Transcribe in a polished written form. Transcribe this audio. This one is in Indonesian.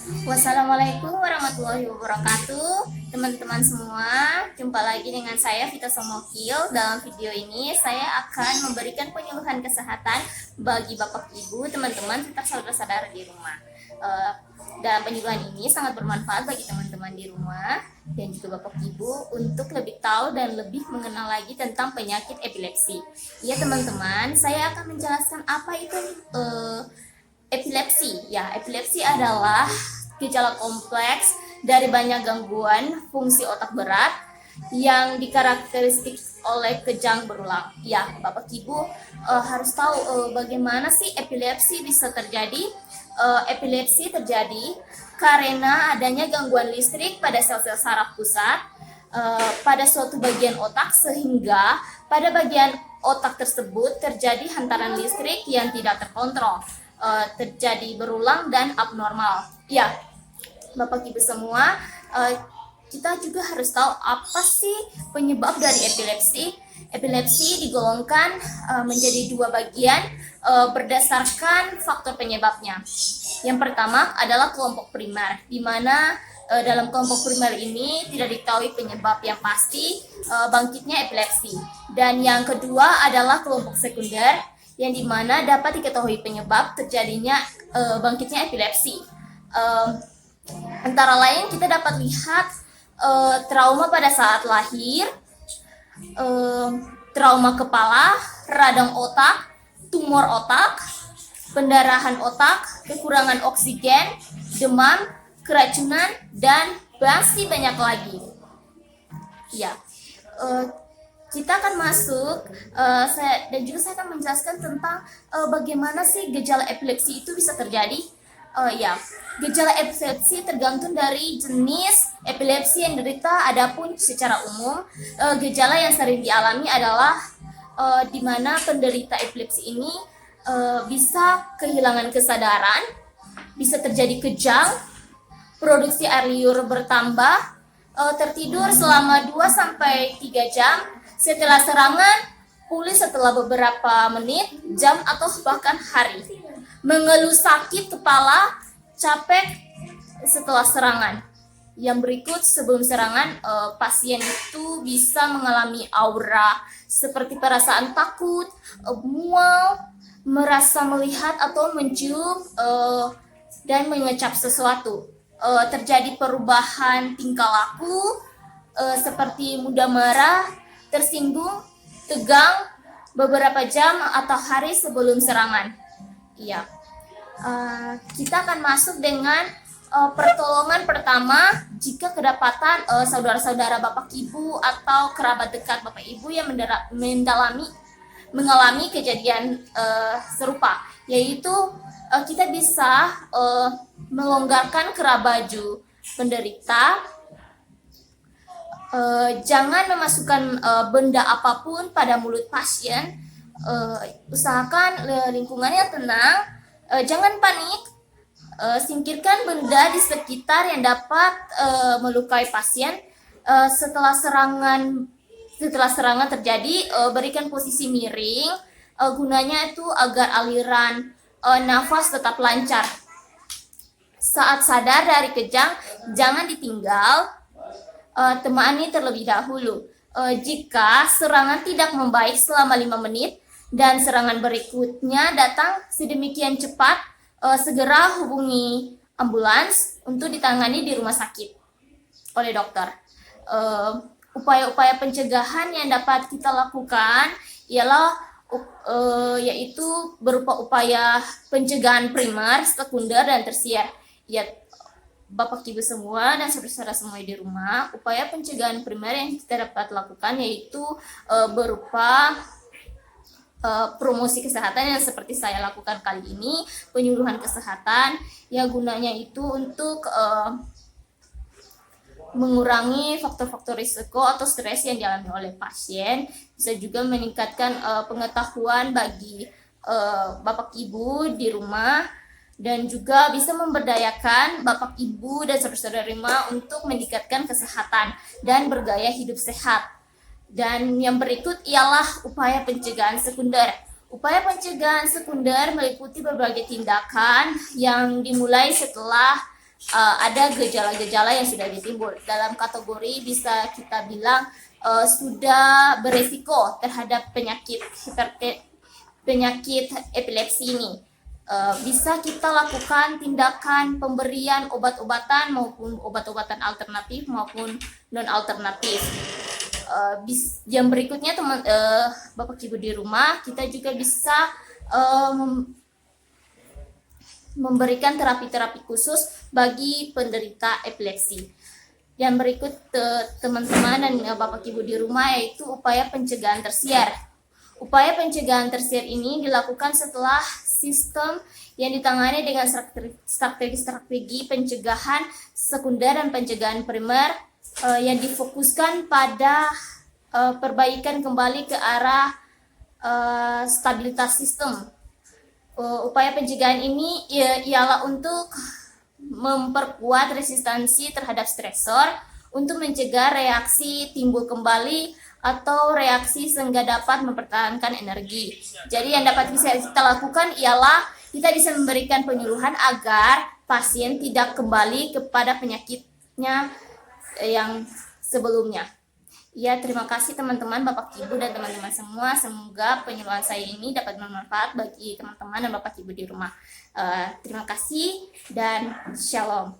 Wassalamualaikum warahmatullahi wabarakatuh. Teman-teman semua, jumpa lagi dengan saya Vita Somokil. Dalam video ini saya akan memberikan penyuluhan kesehatan bagi Bapak Ibu, teman-teman serta saudara-saudara di rumah. Dalam penyuluhan ini sangat bermanfaat bagi teman-teman di rumah dan juga Bapak Ibu untuk lebih tahu dan lebih mengenal lagi tentang penyakit epilepsi. Ya teman-teman, saya akan menjelaskan apa itu epilepsi. Ya, epilepsi adalah gejala kompleks dari banyak gangguan fungsi otak berat yang dikarakteristik oleh kejang berulang. Ya, Bapak Ibu harus tahu bagaimana sih epilepsi bisa terjadi. Epilepsi terjadi karena adanya gangguan listrik pada sel-sel saraf pusat pada suatu bagian otak, sehingga pada bagian otak tersebut terjadi hantaran listrik yang tidak terkontrol, terjadi berulang dan abnormal. Ya, Bapak Ibu semua, kita juga harus tahu apa sih penyebab dari epilepsi. Epilepsi digolongkan menjadi dua bagian berdasarkan faktor penyebabnya. Yang pertama adalah kelompok primer, di mana dalam kelompok primer ini tidak diketahui penyebab yang pasti bangkitnya epilepsi. Dan yang kedua adalah kelompok sekunder, yang dimana dapat diketahui penyebab terjadinya bangkitnya epilepsi. Antara lain kita dapat lihat trauma pada saat lahir, trauma kepala, radang otak, tumor otak, pendarahan otak, kekurangan oksigen, demam, keracunan, dan masih banyak lagi. Ya, kita akan masuk dan juga saya akan menjelaskan tentang bagaimana sih gejala epilepsi itu bisa terjadi. Ya, gejala epilepsi tergantung dari jenis epilepsi yang diderita. Adapun secara umum, gejala yang sering dialami adalah di mana penderita epilepsi ini bisa kehilangan kesadaran, bisa terjadi kejang, produksi air liur bertambah, tertidur selama 2-3 jam setelah serangan, pulih setelah beberapa menit, jam, atau bahkan hari. Mengeluh sakit kepala, capek setelah serangan. Yang berikut sebelum serangan, pasien itu bisa mengalami aura seperti perasaan takut, mual, merasa melihat atau mencium dan mengecap sesuatu. Terjadi perubahan tingkah laku seperti mudah marah, tersinggung, tegang beberapa jam atau hari sebelum serangan. Iya. Kita akan masuk dengan pertolongan pertama jika kedapatan saudara-saudara Bapak Ibu atau kerabat dekat Bapak Ibu yang mengalami kejadian serupa, yaitu kita bisa melonggarkan kerah baju penderita. Jangan memasukkan benda apapun pada mulut pasien. Usahakan lingkungannya tenang. Jangan panik. Singkirkan benda di sekitar yang dapat melukai pasien. Setelah serangan terjadi, berikan posisi miring. Gunanya itu agar aliran nafas tetap lancar. Saat sadar dari kejang, jangan ditinggal. Temani terlebih dahulu. Jika serangan tidak membaik selama 5 menit dan serangan berikutnya datang sedemikian cepat, segera hubungi ambulans untuk ditangani di rumah sakit oleh dokter. Upaya-upaya pencegahan yang dapat kita lakukan ialah yaitu berupa upaya pencegahan primer, sekunder, dan tersier. Ya, Bapak Ibu semua dan saudara-saudara semua di rumah, upaya pencegahan primer yang kita dapat lakukan yaitu berupa promosi kesehatan yang seperti saya lakukan kali ini, penyuluhan kesehatan, ya gunanya itu untuk mengurangi faktor-faktor risiko atau stres yang dialami oleh pasien, bisa juga meningkatkan pengetahuan bagi Bapak Ibu di rumah, dan juga bisa memberdayakan Bapak Ibu dan saudara-saudara rumah untuk meningkatkan kesehatan dan bergaya hidup sehat. Dan yang berikut ialah upaya pencegahan sekunder. Upaya pencegahan sekunder meliputi berbagai tindakan yang dimulai setelah ada gejala-gejala yang sudah ditimbul. Dalam kategori bisa kita bilang sudah beresiko terhadap penyakit epilepsi ini. Bisa kita lakukan tindakan pemberian obat-obatan maupun obat-obatan alternatif maupun non alternatif. Yang berikutnya Bapak Ibu di rumah, kita juga bisa memberikan terapi-terapi khusus bagi penderita epilepsi. Yang berikut teman-teman dan Bapak Ibu di rumah yaitu upaya pencegahan tersier. Upaya pencegahan tersier ini dilakukan setelah sistem yang ditangani dengan strategi pencegahan sekunder dan pencegahan primer yang difokuskan pada perbaikan kembali ke arah stabilitas sistem. Upaya pencegahan ini ialah untuk memperkuat resistansi terhadap stresor, untuk mencegah reaksi timbul kembali atau reaksi sehingga dapat mempertahankan energi. Jadi yang dapat bisa kita lakukan ialah kita bisa memberikan penyuluhan agar pasien tidak kembali kepada penyakitnya yang sebelumnya. Ya, terima kasih teman-teman, Bapak Ibu dan teman-teman semua. Semoga penyuluhan saya ini dapat bermanfaat bagi teman-teman dan Bapak Ibu di rumah. Terima kasih dan shalom.